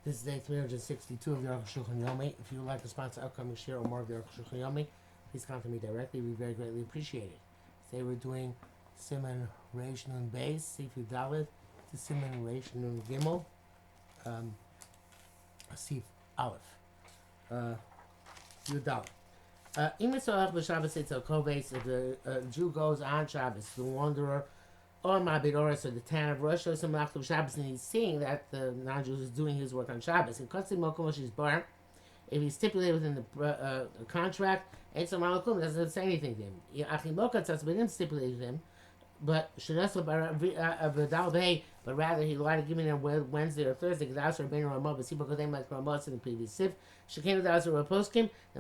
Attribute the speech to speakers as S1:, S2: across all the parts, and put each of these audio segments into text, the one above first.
S1: This is day 362 of the Arukh HaShulchan Yomi. If you would like to sponsor upcoming share or more of the Arukh HaShulchan Yomi, please contact me directly. We very greatly appreciate it. Today we're doing Siman Reish Nun Beis, Sif Yudalid, to Siman Reish Nun Gimel, Sif Aleph, Yudalid. If the Jew goes on Shabbos, the wanderer, or Mabit Oris, or the Tan of Rosh Hashanah Shabbos, and he's seeing that the non-Jew is doing his work on Shabbos, and if he's stipulated within the contract, it doesn't say anything to him. But didn't stipulate to him, but rather he lied to giving them Wednesday or Thursday, because in the previous sif. And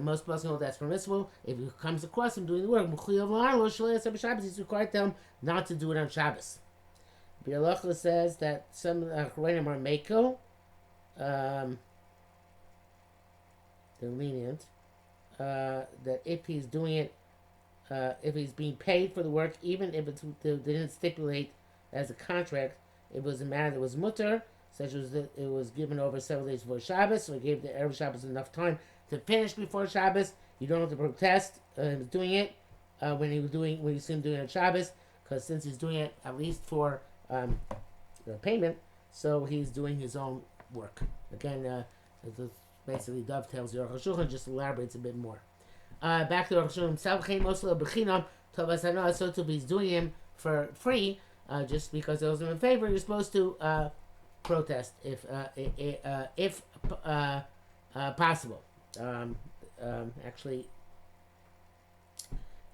S1: most poskim hold that's permissible. If he comes across him doing the work, he's required them not to do it on Shabbos. Bialocha says that some Achronim are Mako, they're lenient, that if he's doing it, if he's being paid for the work, even if they didn't stipulate as a contract, it was a matter that was mutter, such as that it was given over several days before Shabbos, so it gave the Erev Shabbos enough time to finish before Shabbos. You don't have to protest him doing it when you see him doing it on Shabbos, because since he's doing it at least for payment, so he's doing his own work. Again, this basically dovetails the Arukh HaShulchan, just elaborates a bit more. Back to the Arukh HaShulchan, so to be doing him for free, just because it was him in favor, you're supposed to protest if possible. Actually,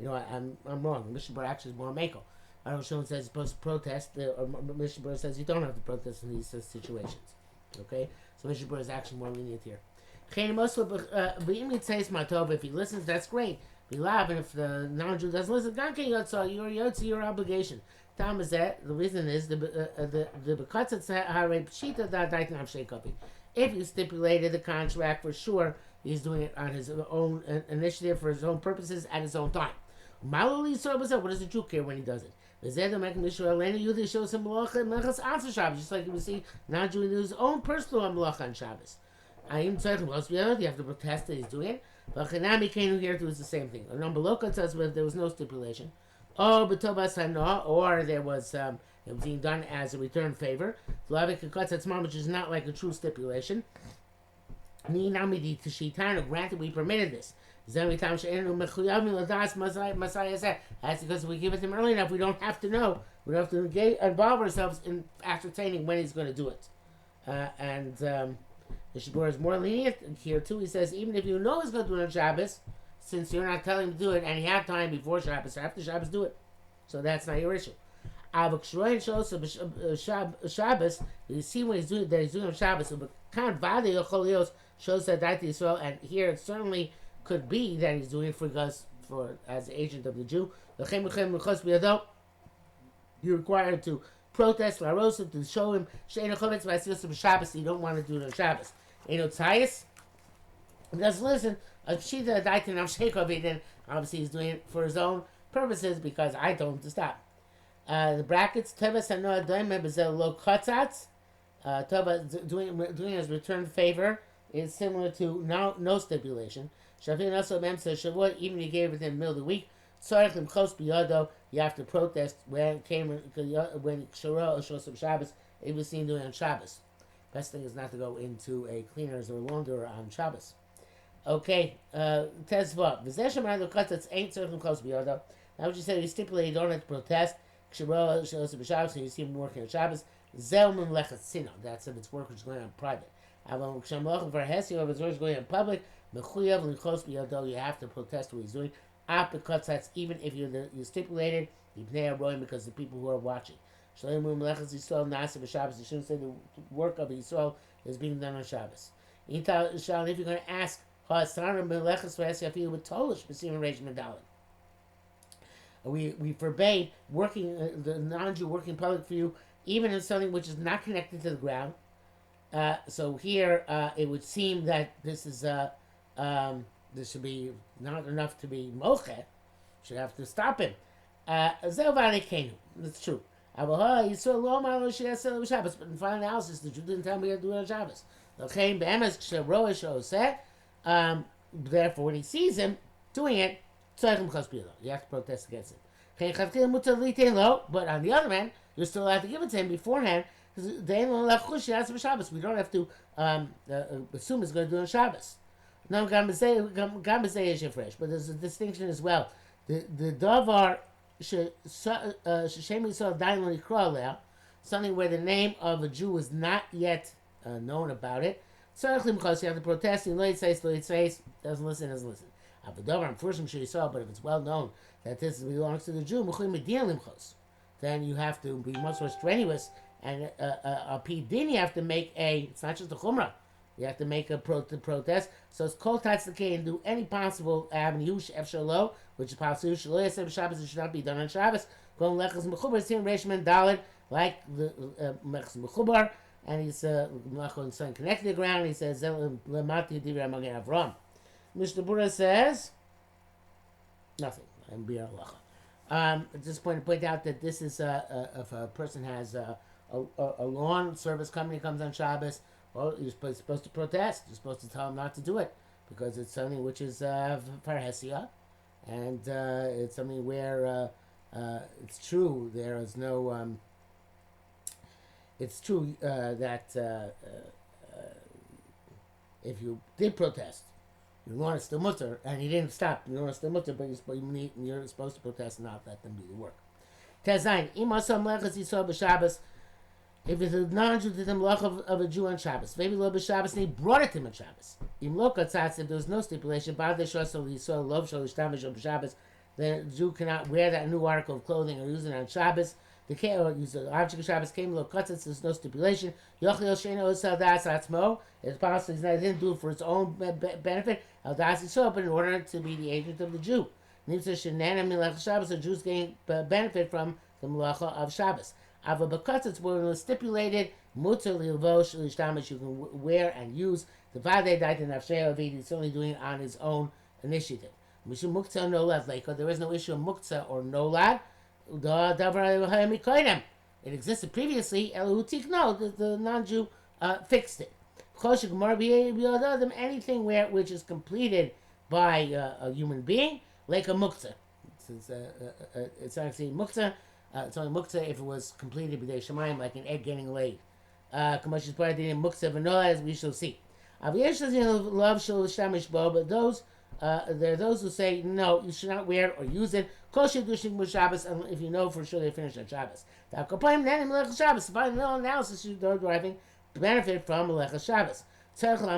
S1: I'm wrong. Mishnah actually is more Mako. Arukh HaShulchan says you're supposed to protest, or Mishnah says you don't have to protest in these situations. Okay, so Mishnah is actually more lenient here. If he listens, that's great. And if the non-Jew doesn't listen, you're your obligation. Tom is that the reason is if you stipulated the contract for sure, he's doing it on his own initiative for his own purposes at his own time. What does the Jew care when he does it? Just like we see non-Jew do his own personal malacha on Shabbos. You have to protest that he's doing it. But Chanami came here to do the same thing. If there was no stipulation, or there was it was being done as a return favor, which is not like a true stipulation. Granted, we permitted this. That's because if we give it to him early enough, we don't have to know. We don't have to involve ourselves in ascertaining when he's going to do it. The Shibur is more lenient here too. He says even if you know he's going to do it on Shabbos, since you're not telling him to do it, and he had time before Shabbos, after Shabbos, do it. So that's not your issue. Shabbos, you see when he's doing on Shabbos, shows that Israel, and here it certainly could be that he's doing it for as the agent of the Jew. You're required to protest La Rosa to show him Shabbos. You don't want to do it on Shabbos. Tzayis, he doesn't listen. Then obviously he's doing it for his own purposes because I told him to stop. The brackets Tevas Hanoah Doime Bezel Lo Katzatz. Doing his return favor is similar to no stipulation. Shavin also mem says Shavuot, even if you gave it in the middle of the week. Tzarech Lim Chos Biyado, you have to protest when Shara or Shosam Shabbos, it was seen doing on Shabbos. Best thing is not to go into a cleaners or launderer on Shabbos. Okay, Tezva. V'zeshem Rado Katzatz ain't Tzarech Lim Chos Biyado. Now what you said, you stipulate you don't have to protest. Shara or Shosam Shabbos, and you see him working on Shabbos. Zel Memlechet Sino. That's if it's work which is going on private. Aval Kshamloch for Hesi, if it's work going on public, Mechuyav Lim Chos Biyado, you have to protest what he's doing. After cuts, even if you stipulated, because the people who are watching. You shouldn't say the work of Yisrael is being done on Shabbos. If you're going to ask, we forbade working the non-Jew working public for you, even in something which is not connected to the ground. So here it would seem that this is this should be not enough to be moche. Should have to stop him. That's true. But in final analysis, the Jew didn't tell me to do it on Shabbos. Okay, therefore, when he sees him doing it, you have to protest against it. But on the other hand, you're still allowed to give it to him beforehand. We don't have to assume it's going to do on Shabbos. Now, Gambazay is fresh, but there's a distinction as well. The davar shemi saw daimon ikra, something where the name of a Jew is not yet known about it. So you have to protest. He doesn't listen. I'm first sure you saw, but if it's well known that this belongs to the Jew, then you have to be much more strenuous. And a pidin, you have to make it's not just a chumrah. You have to make a protest. So it's kol tatzlakei and do any possible avenue, efshalo, which is possible. Shabbos, it should not be done on Shabbos. Going lechas mechubar, it's in Reshman Dalet, like the lechas mechubar. And he's son connected to the ground. He says, Lemati Divra Magen Avram. Mishnah Bura says, nothing. I'm beer halacha. At this point, to point out that this is if a person has a lawn service company comes on Shabbos, well, you're supposed to protest. You're supposed to tell them not to do it because it's something which is parhesia, and it's something where it's true. There is no. It's true that if you did protest, you want to still mutter, and he didn't stop. You want to still mutter, but you're supposed to protest and not let them do the work. Tezayin, imasam lechas yisrael b'Shabbos. If it's a non-Jew did the malach of a Jew on Shabbos, maybe lo b'Shabbos, and he brought it to him on Shabbos. Im lo katzatz, if there was no stipulation, ba'ad shasol yisrael lov shol yishtamish on Shabbos, the Jew cannot wear that new article of clothing or use it on Shabbos. The use the object of Shabbos came lo katzatz. There's no stipulation. Yochel sheino osal das atzmo. It's possible he didn't do it for its own benefit. Al das yisrael, but in order to be the agent of the Jew. Nimtza shenana milach Shabbos, the Jews gain benefit from the malacha of Shabbos. Ava b'katzatz, when it was stipulated, mutar lilvosh lishtamish, you can wear and use the vadei daitin nafshei avid. He's only doing it on his own initiative. Mishum muktzah nolad leiko. There is no issue of muktzah or nolad. It existed previously. The non-Jew fixed it. Anything which is completed by a human being, like a muktzah. It's actually muktzah. It's only muktzah if it was completed b'dei shemayim, like an egg getting laid. As we shall see. But there are those who say, no, you should not wear it or use it. If you know for sure they finished on Shabbos. If I know analysis, you're deriving benefit from Melech Shabbos. You have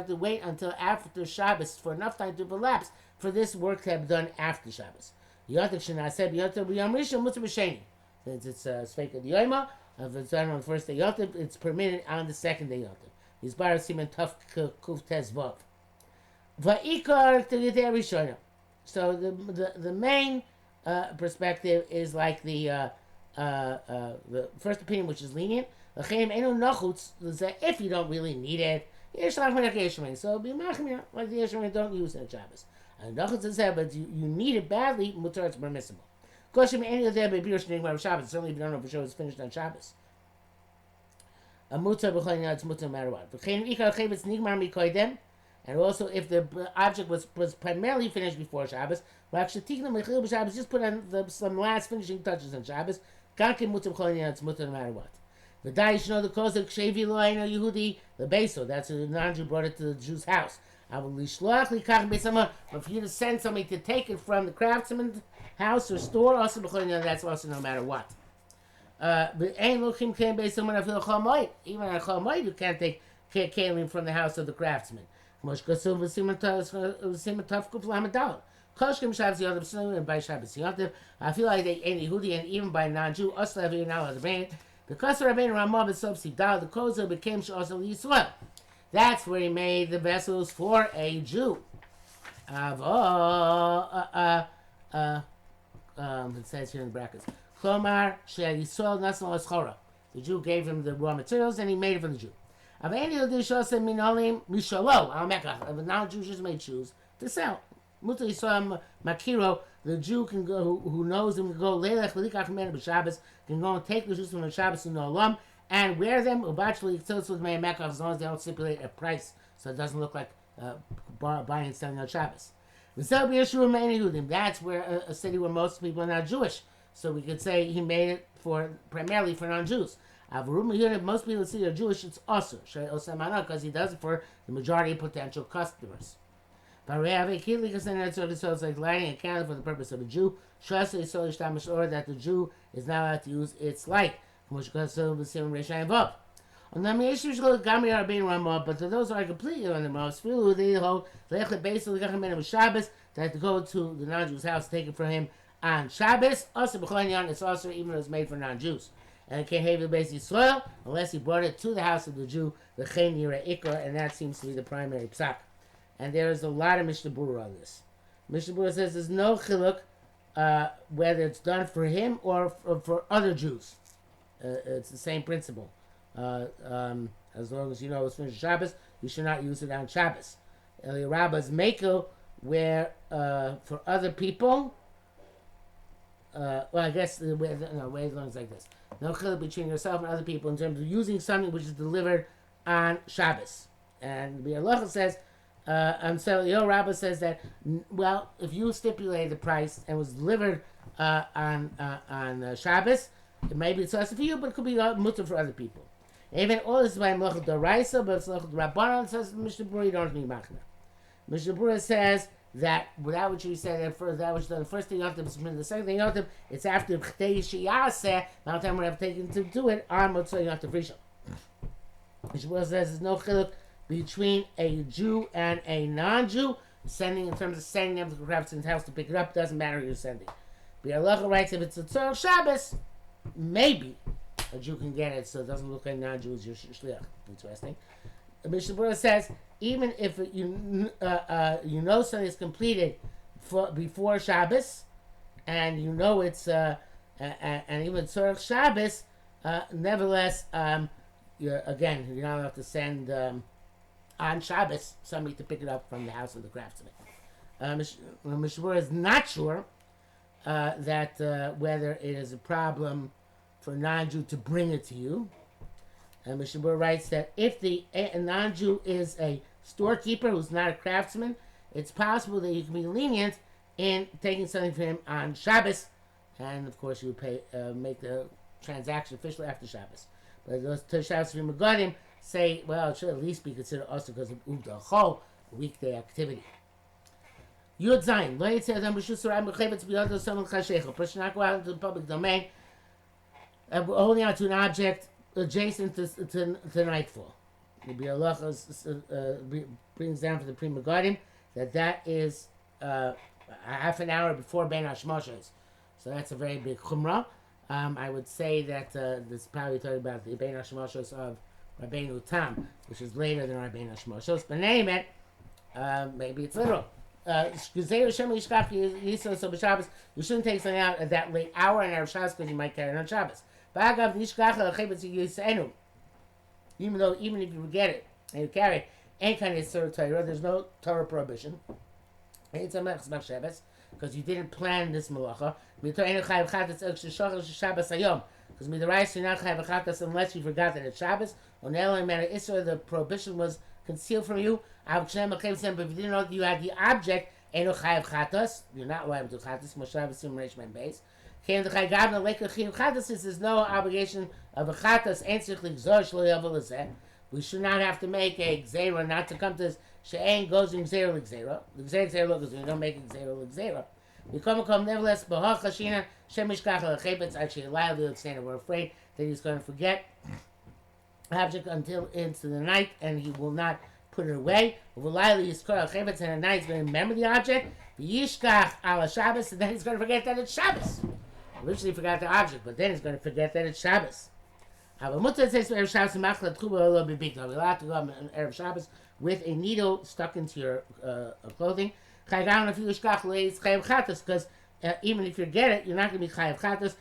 S1: to wait until after Shabbos for enough time to elapse for this work to have done after Shabbos. Since it's Sveika D'Yoima, if it's done on the first day Yotiv, it's permitted on the second day Yotiv. He's bar siman tuf kuf tes vav. Va'ikar t'gidei rishona. So the main perspective is like the first opinion, which is lenient. If you don't really need it, so be machmir like the Yeshua don't use it on Shabbos. And nachutz is said, but you need it badly, mutar it's permissible. Any of them Shabbos. Certainly, if you don't know for sure it's finished on Shabbos. A mutar b'chayim it's mutar no matter what. And also, if the object was primarily finished before Shabbos, just put on some last finishing touches on Shabbos. It's mutar no matter what. The Daish know the cause of Kshevi Lo'aino Yehudi, the Beso. That's who the non-Jew brought it to the Jew's house. But for you to send somebody to take it from the craftsman's house or store, also that's also no matter what. But even on Chol you can't take kalim from the house of the craftsman. I feel like they ain't Yehudi, and even by non-Jew, also you're not allowed to bring it. Because Rabbeinu Ramah B'Sov the Kozel became Sh'osel Yisrael. That's where he made the vessels for a Jew. It says here in the brackets. Klomar She'Yisrael Nasal Eschora. The Jew gave him the raw materials and he made it for the Jew. A non-Jew just made shoes to sell. Mutar Yisrael Makiro, the Jew can go, who knows him, can go Leilech V'likach Menu B'Shabbos, can go and take the shoes from the Shabbos in the Olam and wear them. Ubachli tzilz with may mekach as long as they don't stipulate a price, so it doesn't look like buying and selling on Shabbos. That's where a city where most people are not Jewish. So we could say he made it primarily for non-Jews. Most people see are Jewish, it's also because he does it for the majority of potential customers. But we have a kidli so it's like lighting a candle for the purpose of a Jew. Or that the Jew is not allowed to use its light. But to those who are completely on the most, they hold Shabbos, that to go to the non-Jew's house, take it from him on Shabbos. Also, it's also even though it's made for non-Jews. And it can't have the basic soil unless he brought it to the house of the Jew, the chen yira ikar, and that seems to be the primary psak. And there is a lot of Mishnah Berurah on this. Mishnah Berurah says there's no chiluk whether it's done for him or for other Jews. It's the same principle. As long as you know it's finished Shabbos, you should not use it on Shabbos. Eli Rabba's Mako, where for other people, I guess the way is like this. No chiluk between yourself and other people in terms of using something which is delivered on Shabbos. And the Halacha says, Rabba says that, well, if you stipulate the price and was delivered on Shabbos, maybe it's less for you, but it could be mutter for other people. Even all this is by Melech D'Oraisa, but it's Melech D'Rabbanan, says Mishnah Berurah, you don't need Machna. Mishnah Berurah says that without what you said at first, that was the first thing you have to, the second thing you have to, it's after B'chtei Shiyaseh, now time we have taken to do it, on Motzei you have to Frishon. Mishnah Berurah says there's no chiluk between a Jew and a non-Jew, sending in terms of sending them to the craftsman's house to pick it up, doesn't matter who you're sending. But Halacha writes if it's a Tzorach Shabbos, maybe a Jew can get it, so it doesn't look like non-Jew is your shliach. Interesting. Mishnah Berurah says even if you know something is completed before Shabbos, and you know it's and even Tzorach Shabbos, nevertheless, you're not allowed to send on Shabbos somebody to pick it up from the house of the craftsman. Mishnah Berurah is not sure that whether it is a problem for a non-Jew to bring it to you. And Mishnah Berurah writes that if the non-Jew is a storekeeper who's not a craftsman, it's possible that you can be lenient in taking something from him on Shabbos, and of course you would make the transaction officially after Shabbos. But those Shabbos Megadim say, well, it should at least be considered also because of Uvda Chol, weekday activity. Yud Zayin, lo yitzeh adam b'shus Torah mechavetz b'yado someone chashecha. A person not go out into the public domain, holding on to an object adjacent to nightfall. The Halacha brings down for the Pri Megadim that is a half an hour before Bein Hashmashos. So that's a very big chumrah. I would say that this is probably talking about the Bein Hashmashos of Rabbeinu Tam, which is later than Rabbeinu Hashmashos. But name it, maybe it's literal. You shouldn't take something out at that late hour on Erev Shabbos because you might carry it on Shabbos. Even if you forget it and you carry it, any kind of Torah, there's no Torah prohibition. Because you didn't plan this malacha. Because midaraisa you're not chayav chatas unless you forgot that it's Shabbos. On the prohibition was concealed from you. But if you didn't know that you had the object, you're not liable to chatas. There's no obligation of a chatas. We should not have to make a gzeira not to come to this. She'ain goes in gzeira l'gzeira. The gzeira l'gzeira because we don't make a gzeira l'gzeira. We come nevertheless b'hach hashina shemishkach l'chebetz actually liable to stand. We're afraid that he's going to forget object until into the night and he will not put it away. And at night he's going to remember the object. V'yishkach ala Shabbos, and then he's going to forget that it's Shabbos. Originally he forgot the object, but then he's going to forget that it's Shabbos. We're allowed to go on Erev Shabbos with a needle stuck into your clothing. Because even if you get it, you're not going to be chayav chatas.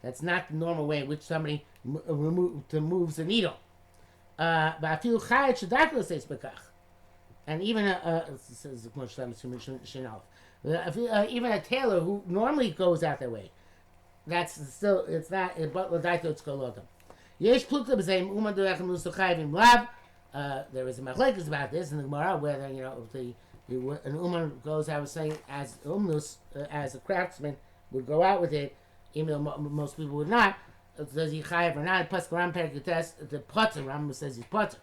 S1: That's not the normal way in which somebody moves the needle. And even even a tailor who normally goes out that way, that's still, it's not, but l'daito it's kolodam. Yesh pluta b'zeim uman du'echem nusuchayvim lav. There is a machlekes about this in the Gemara, whether, if an uman goes, I was saying, as umnus, as a craftsman, would go out with it, even though most people would not. Does he chayav or not? Pasuk Ram Perikutes, the potter, Rambam says he's potter.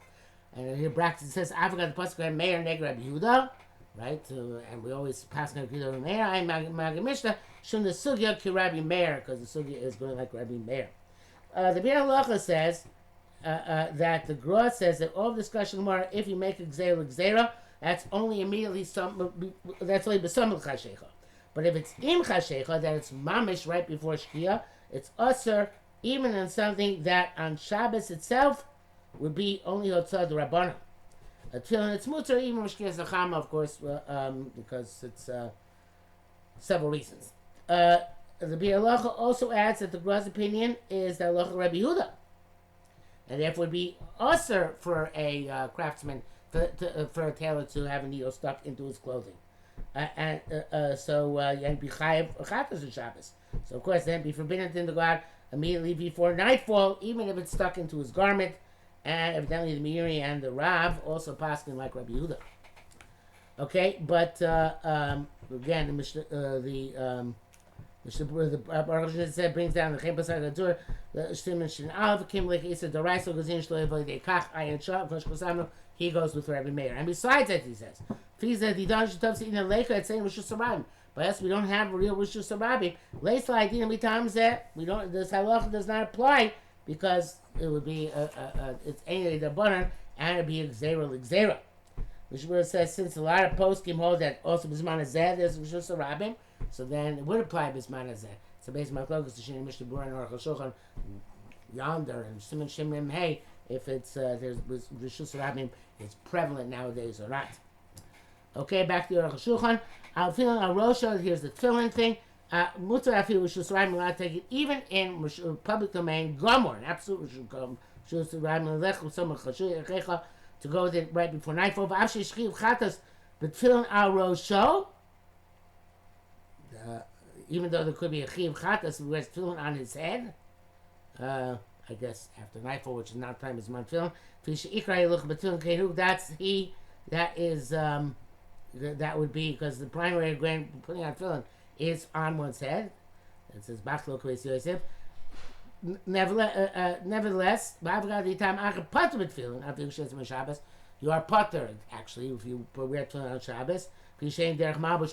S1: And here Braxton says, I forgot the pasuk Meir Neg Rabbi Yehuda, right? And we always pass Rabbi Yehuda Meir. I Magid Mishnah shun the sugya ki Rabbi Meir, because the sugya is going like Rabbi Meir. The Bir Halacha says that the Gra says that all discussion more, if you make a gzeira, that's only immediately that's only b'samul chashecha. But if it's im chashecha, that it's mamish right before shkia, it's usher even on something that on Shabbos itself would be only Hotzah D'Rabbanan. Tefillin it's mutter even Mishkias Zachama, of course, because it's several reasons. The Bir Halacha also adds that the Gra's opinion is that Halacha Rabbi Yehuda, and therefore would be usher for a craftsman, for a tailor to have a needle stuck into his clothing. And be chayav chatas on Shabbos. So of course then be forbidden to go out immediately before nightfall, even if it's stuck into his garment. And evidently the Meiri and the Rav also passing like Rabbi Yehuda. Okay, but again the Mishnah, the Arukh HaShulchan brings down the Chem Pasach Hadur, the Shimon Shin Alv Kim Lech Isa Daraisa Gazin Shlo Yevay Dekach Ayin Shah Vosh Kosamno. He goes with Rabbi Meir, and besides that he says, Fiza Didan Shetov Sein Leika it's saying Rishus Sarabim. But yes, we don't have real Rishus Sarabim. Leisla Idina Mitam Zeh. We don't. This halacha does not apply because it would be it's Einei D'Rabbanan and it'd be a Gzeira. Mishmur says since a lot of poskim hold that also Bisman Zeh there's Rishus Sarabim, so then it would apply Bisman Zeh. So based on Machlokes, the Shini Mishnah Berurah and Arukh HaShulchan yonder and Simon Shimrim Hey, if it's there's Rishus Sarabim is prevalent nowadays or not. Okay, back to Arukh HaShulchan. I'm feeling a Rosha. Here's the tefillin thing. Mutar afil Rishus Sarabim allowed to take it even in public domain. Gomor, an absolute Rishus Sarabim lech some chashuy to go with it right before nightfall. V'afshei shchiv chatas b'tefillin al Rosho. Even though there could be a chiv chatas who wears tefillin on his head. I guess after nightfall, which is not time is man tefillin. That would be because the primary grain putting on tefillin is on one's head. It says Bachlo Kves Yosef. Nevertheless, you are potter actually if you wear tefillin on Shabbos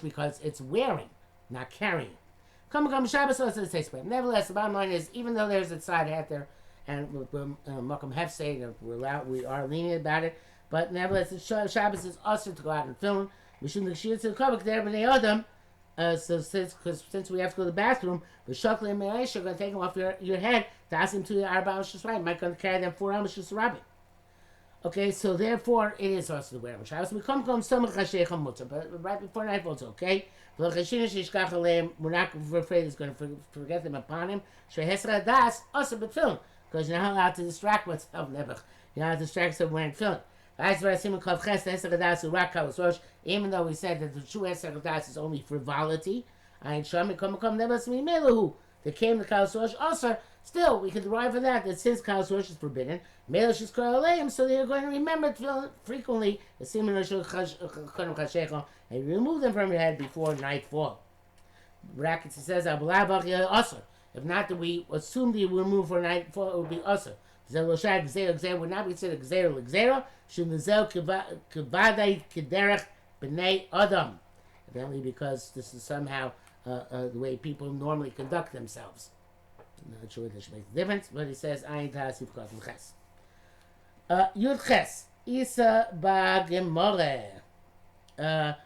S1: because it's wearing, not carrying. Come Shabbos also says nevertheless, the bottom line is even though there's a side hat there. And Malcolm Hef say that we are lenient about it, but nevertheless, Shabbos is also to go out and film. We shouldn't to the cover there, but they are them. So since we have to go to the bathroom, the shakli and Me'esh are going to take them off your head to ask them to the Arba Shusrabim. Might going to carry them 4 hours Shusrabim. Okay, so therefore it is also to wear Shabbos. We come some chasheicham mutter, but right before nightfall it's okay. We're not afraid he's going to forget them upon him. Shehesra das also but film. Because you're not allowed to distract oneself, Nebuch. You're not allowed to distract yourself wearing tefillin. Even though we said that the true Hesed Das is only frivolity, they came the Kal Sorosh also, still we can derive from that since Kal Sorosh is forbidden, so they're going to remember tefillin frequently, and remove them from your head before nightfall. Brackets it says, if not, that we assume that we remove for nightfall, it would be usher. Gzeira would not be considered Gzeira. Shunizel kivadei kederech b'nei adam. Apparently, because this is somehow the way people normally conduct themselves. I'm not sure this makes a difference, but he says Ayin Tasif Kotim Ches. Yud Ches Isa B'Gemore. Chai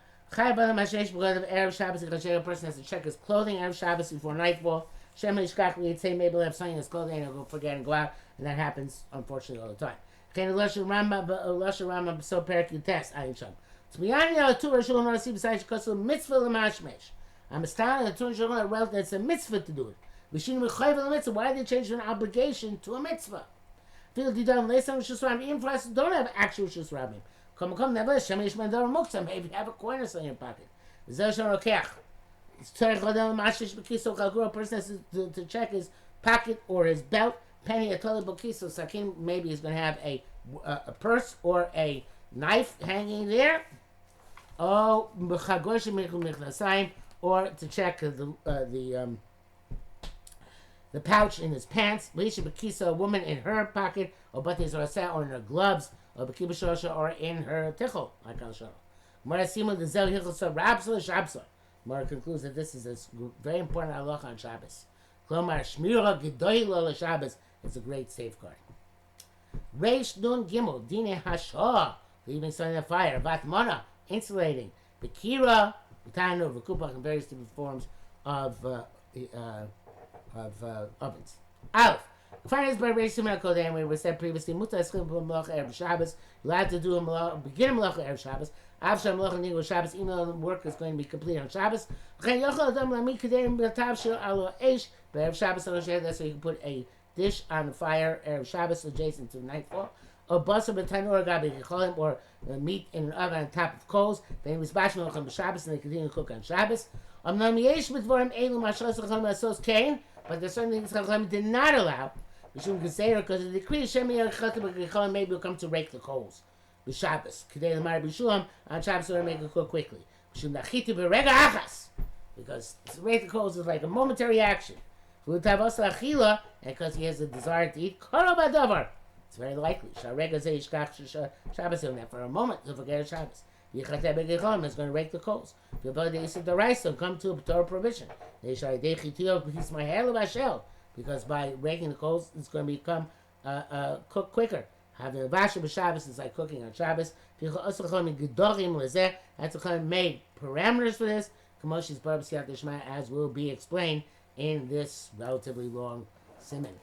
S1: B'Adam Hashesh B'God of Erev Shabbos. A person has to check his clothing Erev Shabbos before nightfall. Shem Yishkach, we'd say maybe he'll have something in his clothing and he'll go forget and go out, and that happens unfortunately all the time. Lusha Rambam so Perik Yutes Ayin Sham. To be honest, two Rishon Nasi besides Kosul mitzvah l'mashmesh. I'm astounded that two Rishon wrote that it's a mitzvah to do it. Vishin Mechayev l'mitzvah. Why did they change from an obligation to a mitzvah? Feel Didan Leisam Rishus Rabim. Even for us who don't have actual Rishus Rabim. Come never Shem Yishman Dor Muktzah. Maybe have a coin or something in your pocket. Zel Shon Rokeach. A person has to check his pocket or his belt. Penny a toilet bokiso. Sakin maybe he's going to have a purse or a knife hanging there. Oh, or to check the pouch in his pants. Lisha Bakisa, a woman in her pocket, or Batis or in her gloves, or Bakibashosha, or in her tichel, like I'll show. Mara Sima the Zel Hichel Rapsala Shabsa. Mara concludes that this is a very important halacha on Shabbos. Klomar Shmira Gedoyla Shabbos is a great safeguard. Reish Nun Gimel, Dine Hashah, leaving something on fire, Vatmana, insulating, Bekira, B'tanu, V'kupach, and various different forms of ovens. Aleph. Finance by Reish Nun Kodem, we said previously, Muta Eschim B'Melacha Erev Shabbos, you'll have to do begin a Melacha Erev Shabbos, Avsham Melacha Nigu Shabbos, even though the work is going to be complete on Shabbos. Chen Yochel Adam Lami Kedem B'Tav Shir Alo Eish, B'Erev Shabbos, that's so you can put a dish on the fire Erev Shabbos adjacent to nightfall. Or basa b'tanur gabi gecholim, or meat in an oven on top of coals. They was bashing on Shabbos and they continue to cook on Shabbos. Nam yesh b'dvarim elu mashal s'chachamim asos kain, but there's certain things Chachamim did not allow. Mishum Geseira, because of the decree Shem Yachachim Gecholim, maybe will come to rake the coals. B'Shabbos Kedei Lamar B'Shulam on Shabbos so to make it cook quickly. Mishum Nachiti B'Rega Achas, because to rake the coals is like a momentary action. V'Utavos Lachila, and because he has a desire to eat Koro B'Davar. It's very likely. Sharega Zeh Yishkach Shabbos that for a moment to forget Shabbos. Yichateh Begechom is going to rake the coals. The rice will come to a Torah provision. They shall piece my hair of because by raking the coals, it's going to become cooked quicker. Having a vasha b'Shabbos is like cooking on Shabbos. That's made parameters for this. Kamoshi's Barb Siyat Shema, as will be explained in this relatively long siman.